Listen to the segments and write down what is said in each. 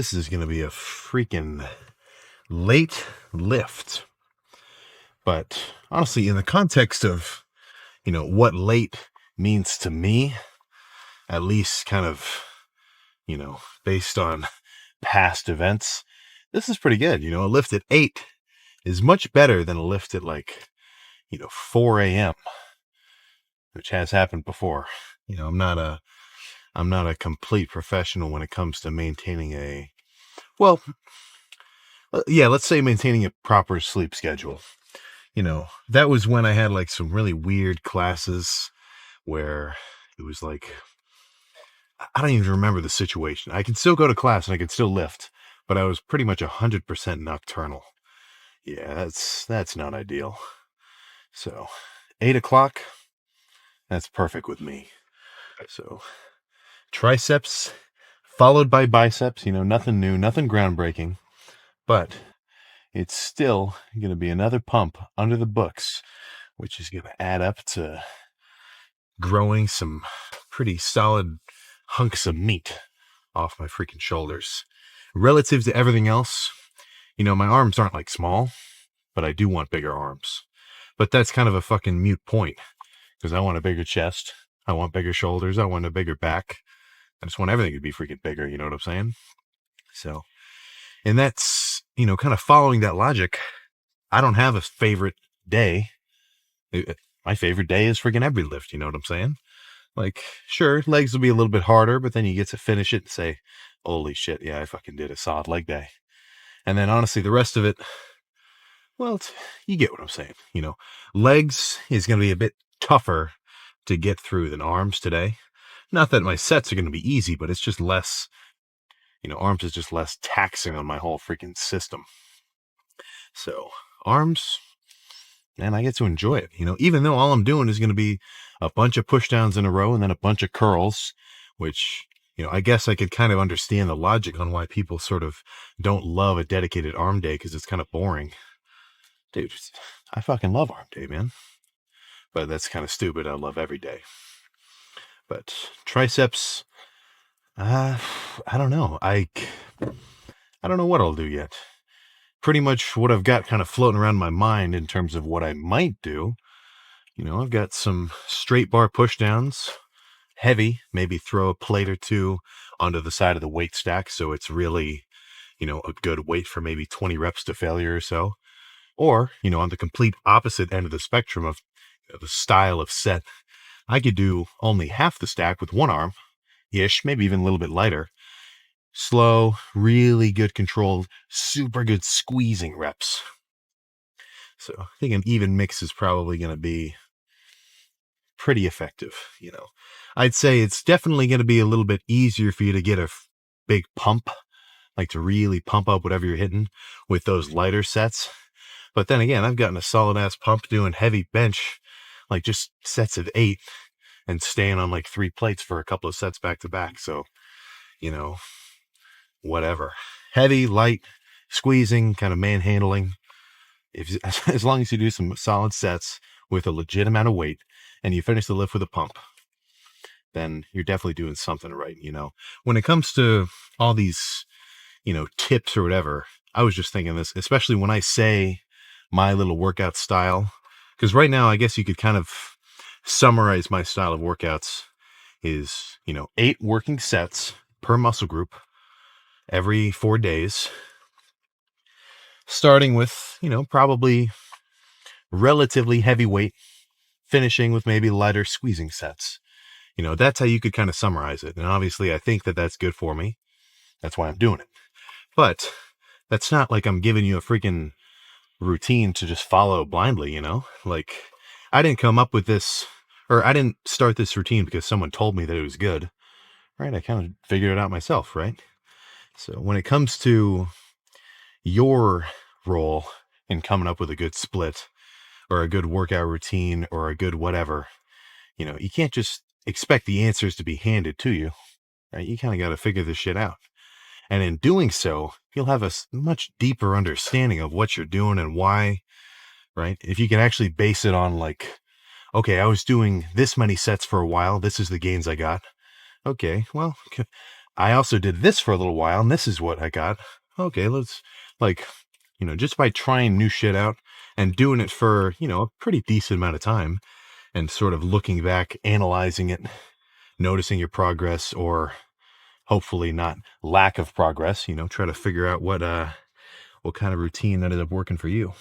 This is going to be a freaking late lift. But honestly, in the context of, what late means to me, at least kind of, based on past events, this is pretty good. A lift at 8 is much better than a lift at 4 a.m., which has happened before. I'm not a complete professional when it comes to maintaining let's say maintaining a proper sleep schedule. That was when I had some really weird classes where it was I don't even remember the situation. I can still go to class and I can still lift, but I was pretty much 100% nocturnal. Yeah, that's not ideal. So 8 o'clock, that's perfect with me. So triceps followed by biceps, nothing new, nothing groundbreaking, but it's still going to be another pump under the books, which is going to add up to growing some pretty solid hunks of meat off my freaking shoulders. Relative to everything else, my arms aren't small, but I do want bigger arms. But that's kind of a fucking mute point, because I want a bigger chest, I want bigger shoulders, I want a bigger back. I just want everything to be freaking bigger, you know what I'm saying? So, and that's, kind of following that logic. I don't have a favorite day. My favorite day is freaking every lift, you know what I'm saying? Sure, legs will be a little bit harder, but then you get to finish it and say, holy shit, yeah, I fucking did a solid leg day. And then honestly, the rest of it, well, you get what I'm saying. Legs is going to be a bit tougher to get through than arms today. Not that my sets are going to be easy, but it's just less, arms is just less taxing on my whole freaking system. So arms, man, I get to enjoy it, even though all I'm doing is going to be a bunch of push downs in a row and then a bunch of curls, which, I guess I could kind of understand the logic on why people sort of don't love a dedicated arm day, because it's kind of boring. Dude, I fucking love arm day, man. But that's kind of stupid. I love every day. But triceps, I don't know. I don't know what I'll do yet. Pretty much what I've got kind of floating around my mind in terms of what I might do. I've got some straight bar push downs, heavy, maybe throw a plate or two onto the side of the weight stack, so it's really, a good weight for maybe 20 reps to failure or so. Or, on the complete opposite end of the spectrum of the style of set, I could do only half the stack with one arm, ish, maybe even a little bit lighter. Slow, really good controlled, super good squeezing reps. So I think an even mix is probably going to be pretty effective. I'd say it's definitely going to be a little bit easier for you to get a big pump, to really pump up whatever you're hitting with those lighter sets. But then again, I've gotten a solid ass pump doing heavy bench, just sets of 8 and staying on 3 plates for a couple of sets back to back. So, whatever. Heavy, light, squeezing, kind of manhandling. As long as you do some solid sets with a legit amount of weight and you finish the lift with a pump, then you're definitely doing something right. When it comes to all these, tips or whatever, I was just thinking this, especially when I say my little workout style, because right now I guess you could kind of summarize my style of workouts is, 8 working sets per muscle group every 4 days, starting with, probably relatively heavy weight, finishing with maybe lighter squeezing sets. That's how you could kind of summarize it. And obviously I think that that's good for me. That's why I'm doing it. But that's not like I'm giving you a freaking routine to just follow blindly, I didn't come up with this, or I didn't start this routine because someone told me that it was good, right? I kind of figured it out myself, right? So when it comes to your role in coming up with a good split or a good workout routine or a good whatever, you can't just expect the answers to be handed to you, right? You kind of got to figure this shit out. And in doing so, you'll have a much deeper understanding of what you're doing and why, right? If you can actually base it on okay, I was doing this many sets for a while. This is the gains I got. Okay, well, I also did this for a little while, and this is what I got. Okay, let's, like, just by trying new shit out and doing it for, a pretty decent amount of time and sort of looking back, analyzing it, noticing your progress or hopefully not lack of progress, try to figure out what kind of routine ended up working for you.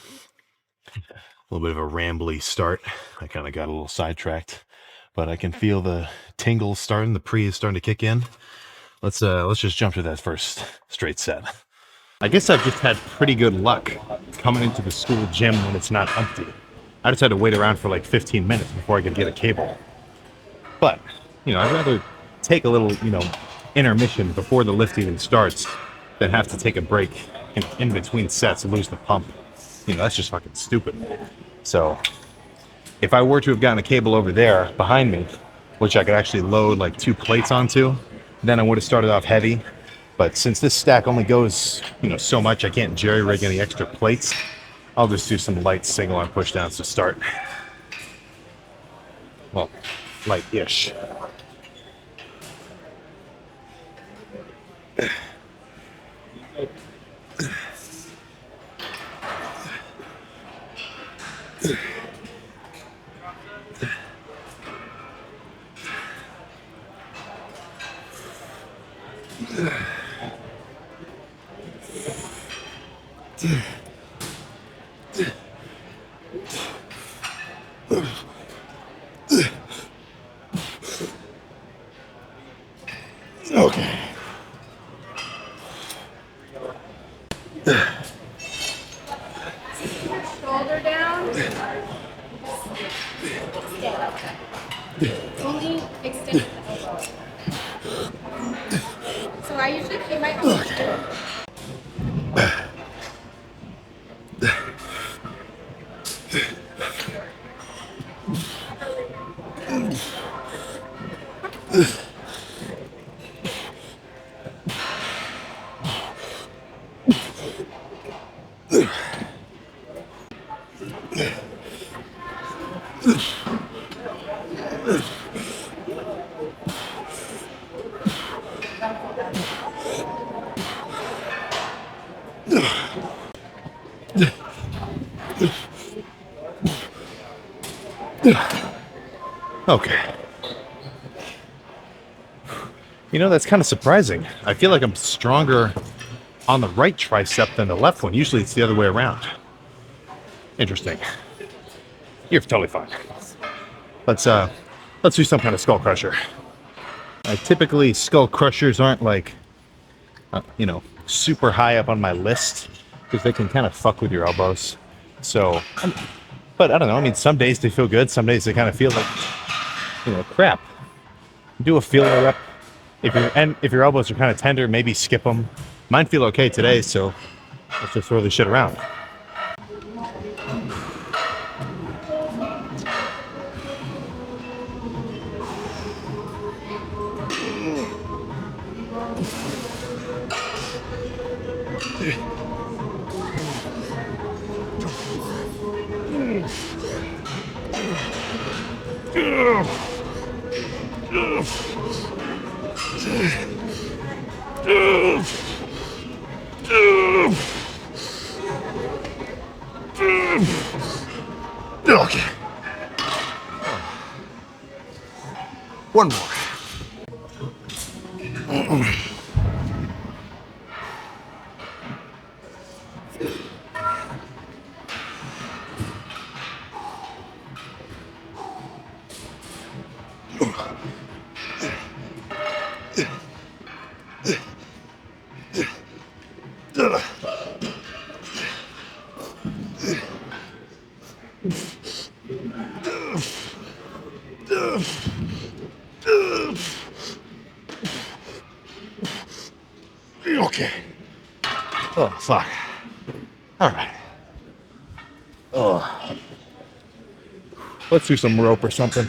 A little bit of a rambly start. I kind of got a little sidetracked, but I can feel the tingles starting, the pre is starting to kick in. Let's just jump to that first straight set. I guess I've just had pretty good luck coming into the school gym when it's not empty. I just had to wait around for like 15 minutes before I could get a cable. But, I'd rather take a little, intermission before the lift even starts than have to take a break in between sets and lose the pump. That's just fucking stupid. So if I were to have gotten a cable over there behind me, which I could actually load like 2 plates onto, then I would have started off heavy. But since this stack only goes, so much, I can't jerry rig any extra plates. I'll just do some light single arm push downs to start. Well, light-ish. Okay. Shoulder down. Only extend the elbow. So I usually keep my elbow. Okay. That's kind of surprising. I feel like I'm stronger on the right tricep than the left one. Usually it's the other way around. Interesting. You're totally fine. Let's do some kind of skull crusher. Typically skull crushers aren't like, super high up on my list because they can kind of fuck with your elbows. So, but I don't know. I mean, some days they feel good. Some days they kind of feel like, crap. Do a feeler rep. If your elbows are kind of tender, maybe skip them. Mine feel okay today, so let's just throw this shit around. Okay. One more. Okay. Oh, fuck. All right. Oh. Let's do some rope or something.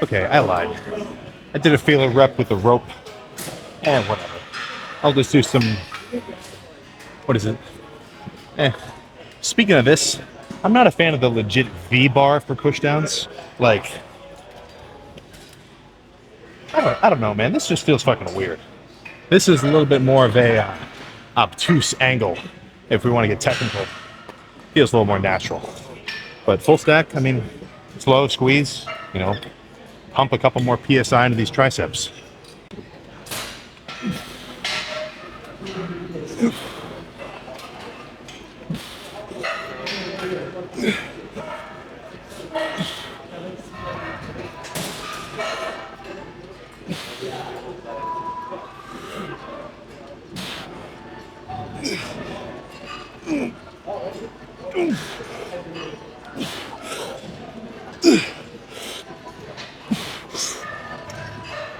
Okay, I lied. I did a feeler rep with the rope. And whatever. I'll just do some... What is it? Speaking of this, I'm not a fan of the legit V-bar for pushdowns. Like... I don't know, man. This just feels fucking weird. This is a little bit more of a obtuse angle, if we want to get technical. Feels a little more natural. But full stack, I mean, slow squeeze, you know, pump a couple more PSI into these triceps.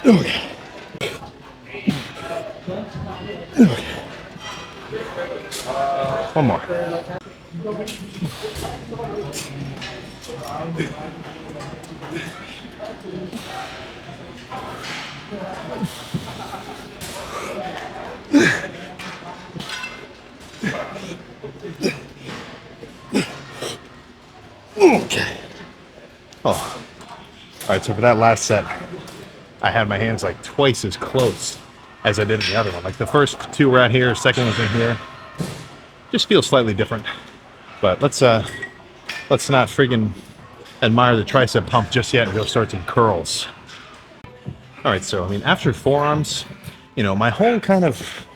Okay. Okay. One more. Okay. Oh. All right, so for that last set, I had my hands like twice as close as I did in the other one. Like the first two were out here, second one's in here. Just feels slightly different. But let's not friggin' admire the tricep pump just yet and go start some curls. All right, so I mean, after forearms, you know, my whole kind of,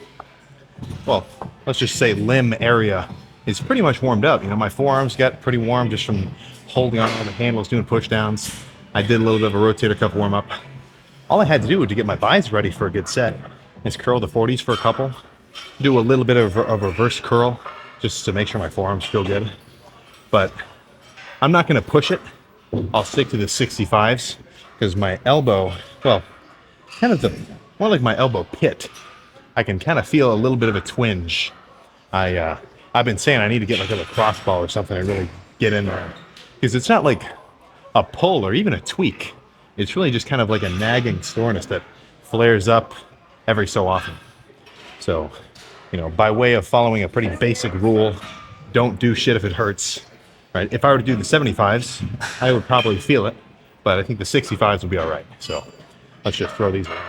well, let's just say limb area is pretty much warmed up. You know, my forearms got pretty warm just from holding on to the handles, doing push downs. I did a little bit of a rotator cuff warm up. All I had to do to get my biceps ready for a good set is curl the 40s for a couple, do a little bit of a reverse curl just to make sure my forearms feel good. But I'm not going to push it. I'll stick to the 65s because my elbow, well, kind of more like my elbow pit. I can kind of feel a little bit of a twinge. I've been saying I need to get like a lacrosse ball or something and really get in there because it's not like a pull or even a tweak. It's really just kind of like a nagging soreness that flares up every so often. So, you know, by way of following a pretty basic rule, don't do shit if it hurts. Right? If I were to do the 75s, I would probably feel it, but I think the 65s would be all right. So let's just throw these around.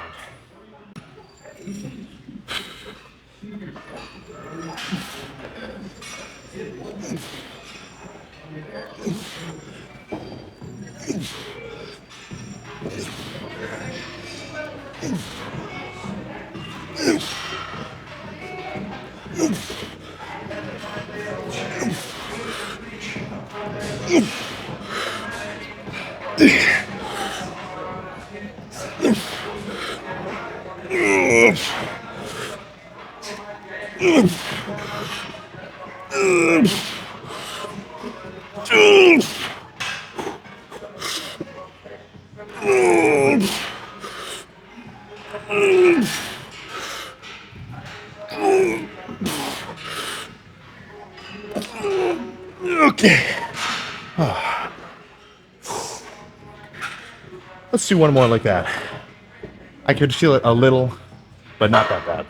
Okay. Let's do one more like that. I could feel it a little, but not that bad.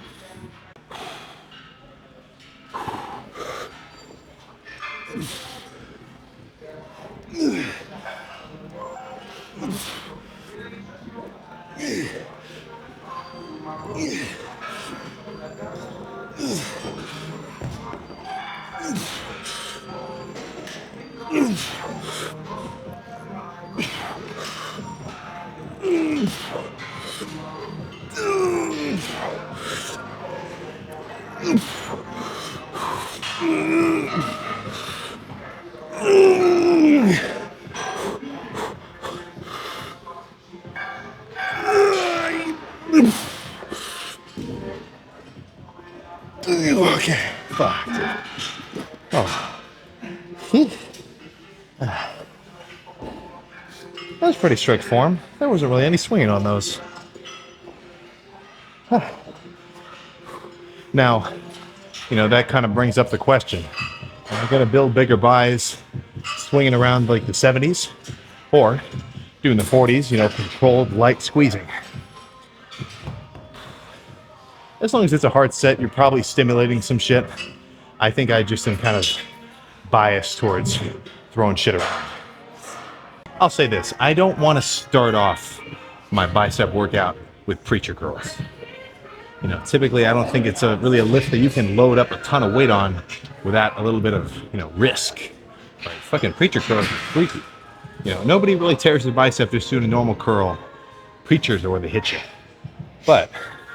Okay. Fuck. Oh. That was pretty strict form. There wasn't really any swinging on those. Now, you know, that kind of brings up the question. Am I going to build bigger buys swinging around like the 70s? Or doing the 40s, you know, controlled light squeezing? As long as it's a hard set, you're probably stimulating some shit. I think I just am kind of biased towards throwing shit around. I'll say this, I don't want to start off my bicep workout with preacher curls. You know, typically I don't think it's really a lift that you can load up a ton of weight on without a little bit of, risk. Like fucking preacher curls are freaky. You know, nobody really tears their bicep just doing a normal curl. Preachers are where they hit you. But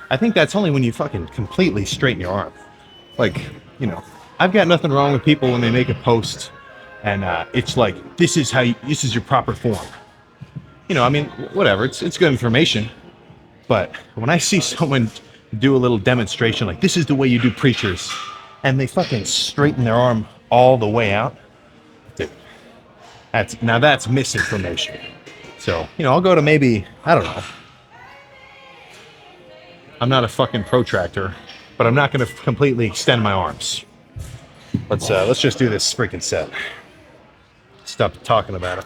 I think that's only when you fucking completely straighten your arm. Like, I've got nothing wrong with people when they make a post and it's like, this is your proper form. I mean, whatever, it's good information. But when I see someone do a little demonstration, like this is the way you do preachers, and they fucking straighten their arm all the way out, dude, that's misinformation. So, I'll go to maybe, I don't know. I'm not a fucking protractor, but I'm not going to completely extend my arms. Let's just do this freaking set. Stop talking about it.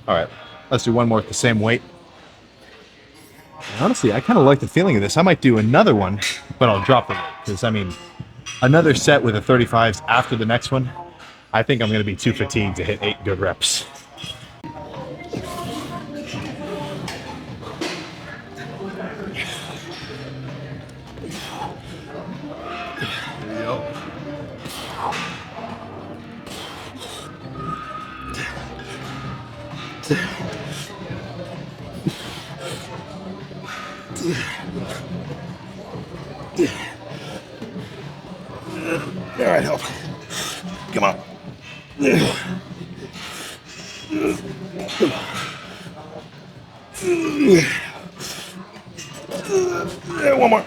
All right, let's do one more at the same weight. And honestly, I kind of like the feeling of this. I might do another one, but I'll drop the weight because another set with the 35s after the next one. I think I'm going to be too fatigued to hit 8 good reps. All right, help. Come on. One more.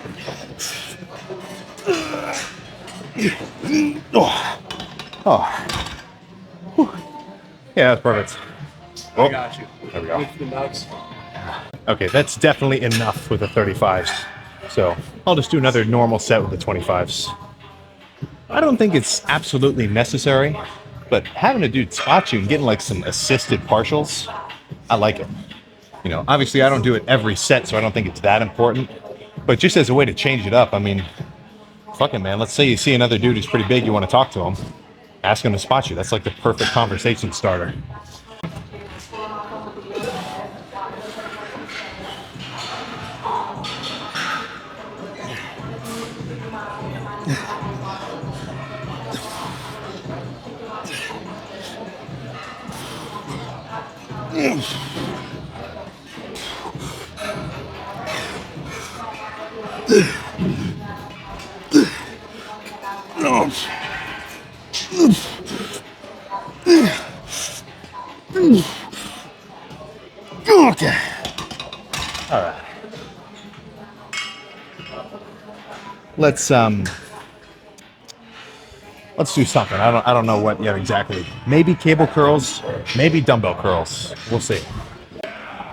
Oh. Yeah, that's perfect. Oh, I got you. There we go. With the nuts. Okay, that's definitely enough with the 35s. So I'll just do another normal set with the 25s. I don't think it's absolutely necessary, but having a dude spot you and getting like some assisted partials, I like it. Obviously I don't do it every set, so I don't think it's that important. But just as a way to change it up, I mean, fucking man, let's say you see another dude who's pretty big, you want to talk to him, ask him to spot you. That's like the perfect conversation starter. Okay. All right. Let's do something. I don't know what yet exactly. Maybe cable curls, maybe dumbbell curls. We'll see.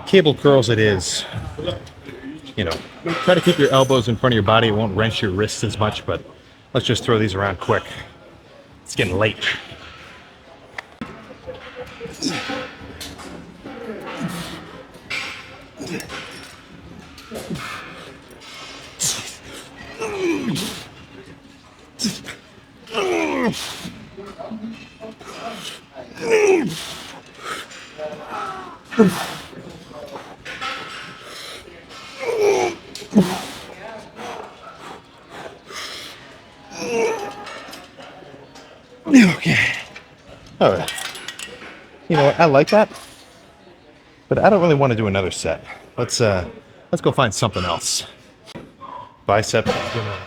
Cable curls it is. Try to keep your elbows in front of your body. It won't wrench your wrists as much, but let's just throw these around quick. It's getting late. Okay. All right. You know what? I like that, but I don't really want to do another set. Let's go find something else. Biceps is gonna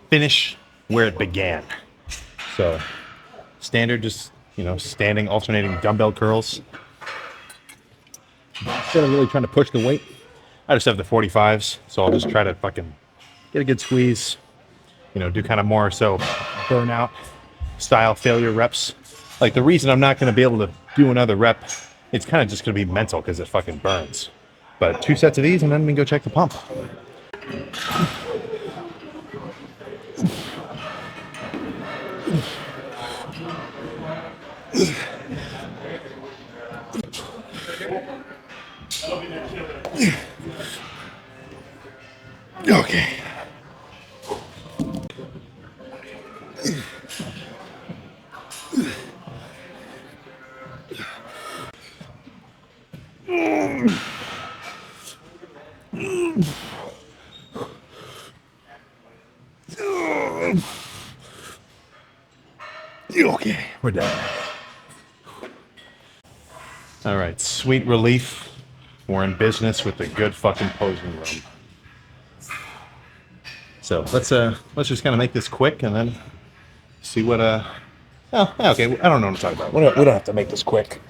finish where it began. So standard, just standing, alternating dumbbell curls. Instead of really trying to push the weight, I just have the 45s. So I'll just try to fucking get a good squeeze. Do kind of more so burnout. style failure reps. Like the reason I'm not going to be able to do another rep, it's kind of just going to be mental because it fucking burns. But 2 sets of these and then we can go check the pump. Okay. Okay, we're done. All right, sweet relief. We're in business with a good fucking posing room. So let's just kind of make this quick and then see what oh, okay. I don't know what to talk about. We don't have to make this quick.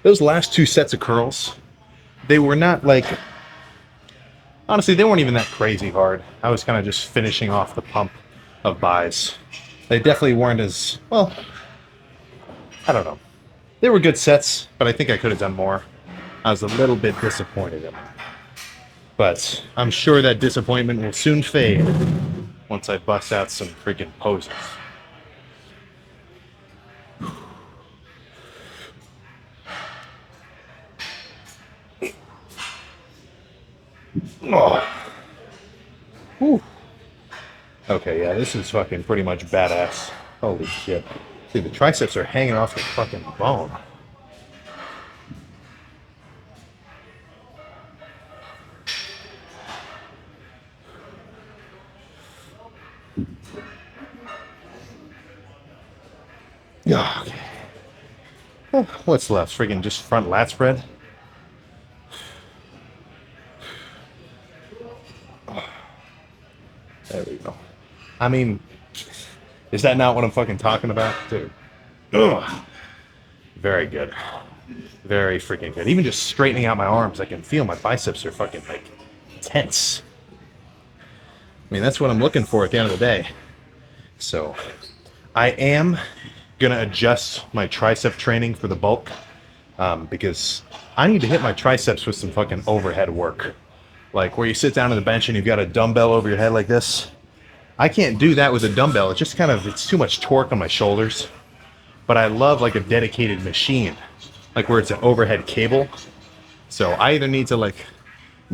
Those last 2 sets of curls, they were not like, honestly, they weren't even that crazy hard. I was kind of just finishing off the pump of buys. They definitely weren't as well. I don't know. They were good sets, but I think I could have done more. I was a little bit disappointed in them. But I'm sure that disappointment will soon fade once I bust out some freaking poses. Oh. Whew. Okay, yeah, this is fucking pretty much badass. Holy shit. Dude, the triceps are hanging off the fucking bone. Yeah, okay. What's left? Friggin' just front lat spread? There we go. I mean, is that not what I'm fucking talking about? Dude. Ugh. Very good. Very freaking good. Even just straightening out my arms, I can feel my biceps are fucking like tense. I mean, that's what I'm looking for at the end of the day. So, I am gonna adjust my tricep training for the bulk because I need to hit my triceps with some fucking overhead work. Like where you sit down on the bench and you've got a dumbbell over your head like this. I can't do that with a dumbbell. It's just kind of, it's too much torque on my shoulders. But I love like a dedicated machine, like where it's an overhead cable. So I either need to like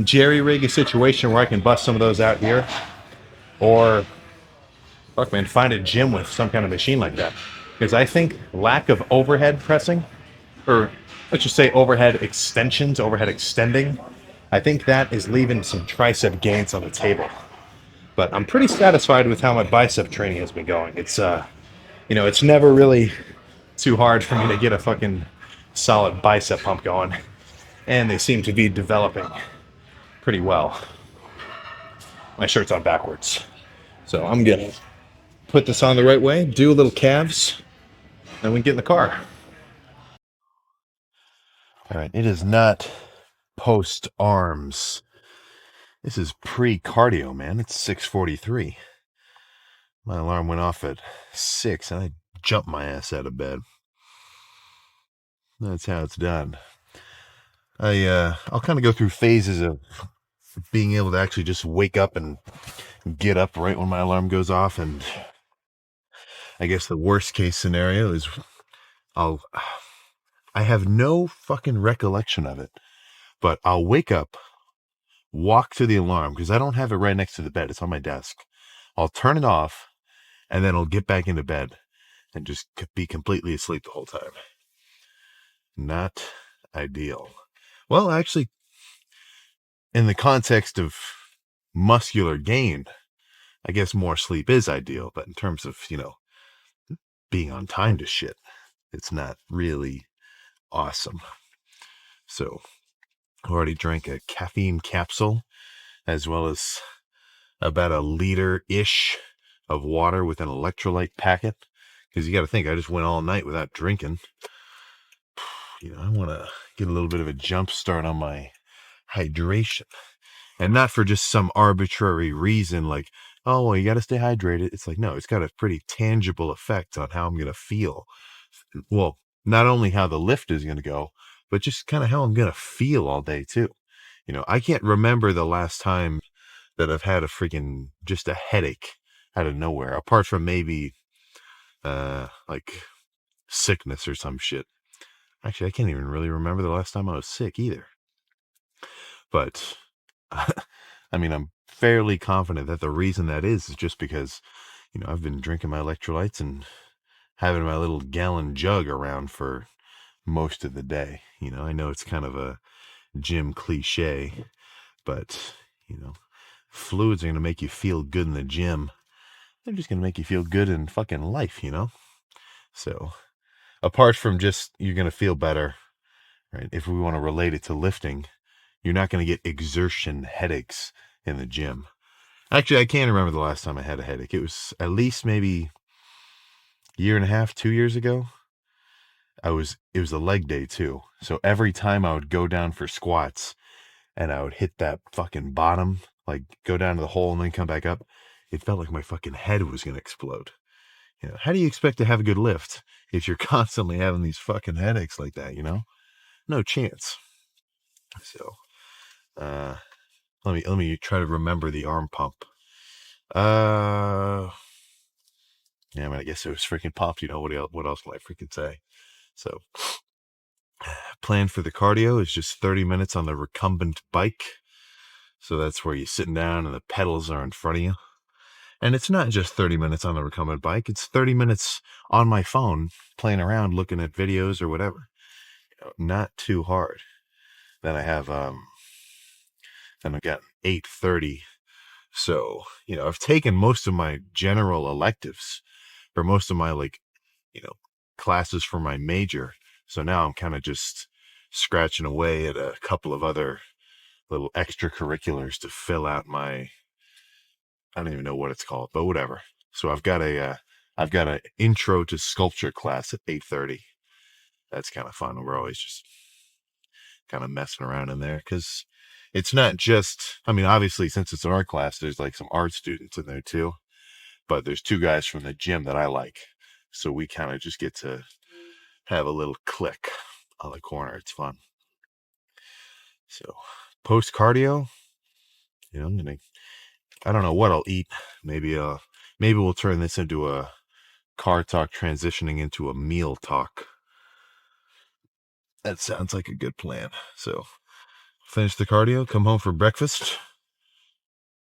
jerry rig a situation where I can bust some of those out here, or fuck man, find a gym with some kind of machine like that. Because I think lack of overhead pressing, or let's just say overhead extensions, overhead extending, I think that is leaving some tricep gains on the table. But I'm pretty satisfied with how my bicep training has been going. It's it's never really too hard for me to get a fucking solid bicep pump going, and they seem to be developing pretty well. My shirt's on backwards, so I'm gonna put this on the right way, do a little calves, then we can get in the car. All right, it is not post arms. This is pre-cardio, man. It's 6:43. My alarm went off at 6, and I jumped my ass out of bed. That's how it's done. I'll kind of go through phases of being able to actually just wake up and get up right when my alarm goes off, and I guess the worst case scenario is I have no fucking recollection of it, but I'll wake up, walk to the alarm because I don't have it right next to the bed. It's on my desk. I'll turn it off, and then I'll get back into bed and just be completely asleep the whole time. Not ideal. Well, actually, in the context of muscular gain, I guess more sleep is ideal, but in terms of, being on time to shit, it's not really awesome. So, I already drank a caffeine capsule, as well as about a liter-ish of water with an electrolyte packet. Because you got to think, I just went all night without drinking. I want to get a little bit of a jump start on my hydration. And not for just some arbitrary reason like, oh, well, you got to stay hydrated. It's like, no, it's got a pretty tangible effect on how I'm going to feel. Well, not only how the lift is going to go, but just kind of how I'm going to feel all day too. I can't remember the last time that I've had a freaking just a headache out of nowhere, apart from maybe like sickness or some shit. Actually, I can't even really remember the last time I was sick either. But I mean, I'm fairly confident that the reason that is just because, I've been drinking my electrolytes and having my little gallon jug around for most of the day. I know it's kind of a gym cliche, but, fluids are going to make you feel good in the gym. They're just going to make you feel good in fucking life. So, apart from just you're going to feel better, right? If we want to relate it to lifting, you're not going to get exertion headaches in the gym. Actually, I can't remember the last time I had a headache. It was at least maybe a year and a half, 2 years ago. It was a leg day too. So every time I would go down for squats and I would hit that fucking bottom, like go down to the hole and then come back up, it felt like my fucking head was going to explode. How do you expect to have a good lift if you're constantly having these fucking headaches like that, No chance. So, let me try to remember the arm pump. Yeah, I mean, I guess it was freaking pumped. What else can I freaking say? So, plan for the cardio is just 30 minutes on the recumbent bike. So that's where you're sitting down and the pedals are in front of you. And it's not just 30 minutes on the recumbent bike. It's 30 minutes on my phone playing around, looking at videos or whatever. Not too hard. Then I've got 8:30. So, I've taken most of my general electives for most of my classes for my major. So now I'm kind of just scratching away at a couple of other little extracurriculars to fill out my, I don't even know what it's called, but whatever. So I've got an intro to sculpture class at 8:30. That's kind of fun. We're always just kind of messing around in there because it's not just, I mean, obviously since it's an art class, there's like some art students in there too, but there's two guys from the gym that I like. So we kind of just get to have a little click on the corner. It's fun. So post cardio, I don't know what I'll eat. Maybe we'll turn this into a car talk transitioning into a meal talk. That sounds like a good plan. So finish the cardio, come home for breakfast.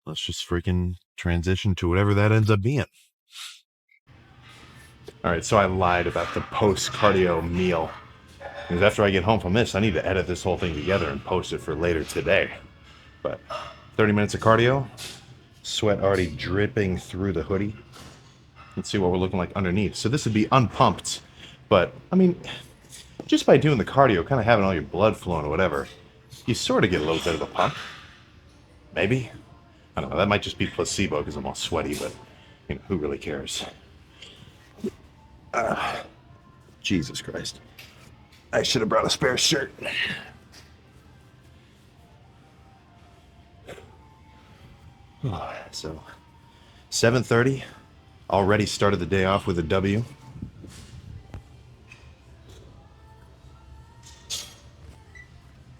Let's just freaking transition to whatever that ends up being. All right, so I lied about the post cardio meal. Because after I get home from this, I need to edit this whole thing together and post it for later today. But 30 minutes of cardio, sweat already dripping through the hoodie. Let's see what we're looking like underneath. So this would be unpumped, but I mean, just by doing the cardio, kind of having all your blood flowing or whatever, you sort of get a little bit of a pump. Maybe. I don't know. That might just be placebo because I'm all sweaty, but who really cares? Jesus Christ. I should have brought a spare shirt. So, 7:30. Already started the day off with a W.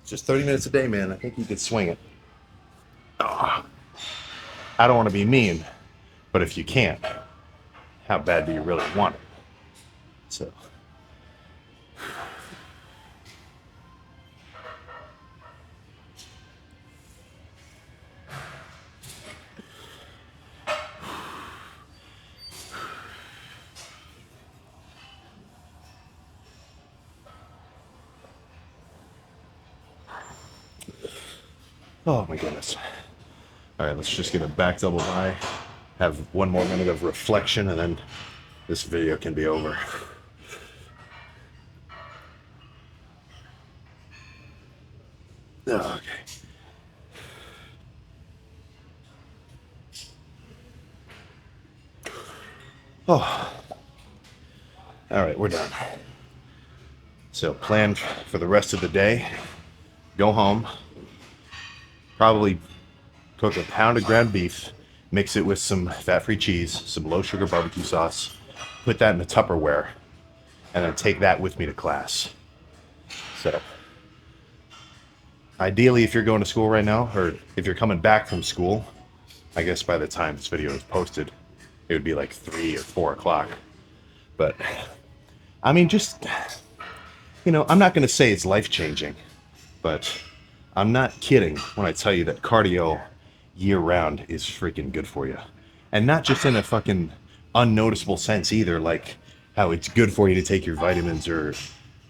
Just 30 minutes a day, man. I think you could swing it. Oh, I don't want to be mean, but if you can't, how bad do you really want it? So. Oh my goodness. All right, let's just get a back double by, have one more minute of reflection, and then this video can be over. Oh, okay. Oh. All right, we're done. So plan for the rest of the day. Go home. Probably cook a pound of ground beef mix it with some fat-free cheese, some low-sugar barbecue sauce, put that in a Tupperware, and then take that with me to class. So, ideally, if you're going to school right now, or if you're coming back from school, I guess by the time this video is posted, it would be like 3 or 4 o'clock. But, I mean, just, I'm not going to say it's life-changing, but I'm not kidding when I tell you that cardio year-round is freaking good for you. And not just in a fucking unnoticeable sense either, like how it's good for you to take your vitamins or,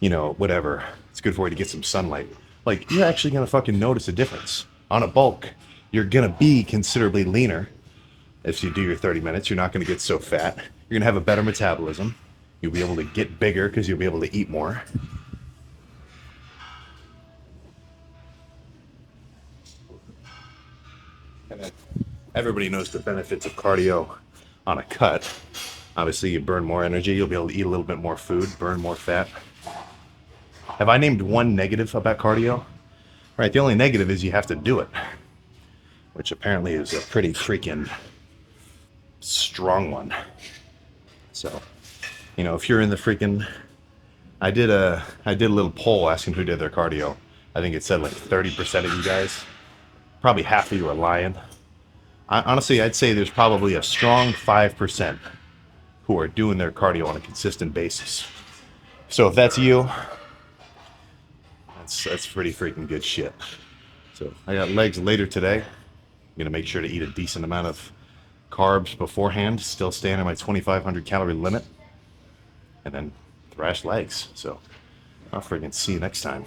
whatever. It's good for you to get some sunlight. Like, you're actually going to fucking notice a difference. On a bulk, you're going to be considerably leaner. If you do your 30 minutes, you're not going to get so fat. You're going to have a better metabolism. You'll be able to get bigger because you'll be able to eat more. And then everybody knows the benefits of cardio on a cut. Obviously, you burn more energy. You'll be able to eat a little bit more food, burn more fat. Have I named one negative about cardio? Right, the only negative is you have to do it, which apparently is a pretty freaking strong one. So, if you're in the freaking... I did a little poll asking who did their cardio. I think it said like 30% of you guys. Probably half of you are lying. Honestly, I'd say there's probably a strong 5% who are doing their cardio on a consistent basis. So if that's you, that's pretty freaking good shit. So I got legs later today. I'm gonna make sure to eat a decent amount of carbs beforehand, still staying at my 2,500 calorie limit, and then thrash legs. So I'll freaking see you next time.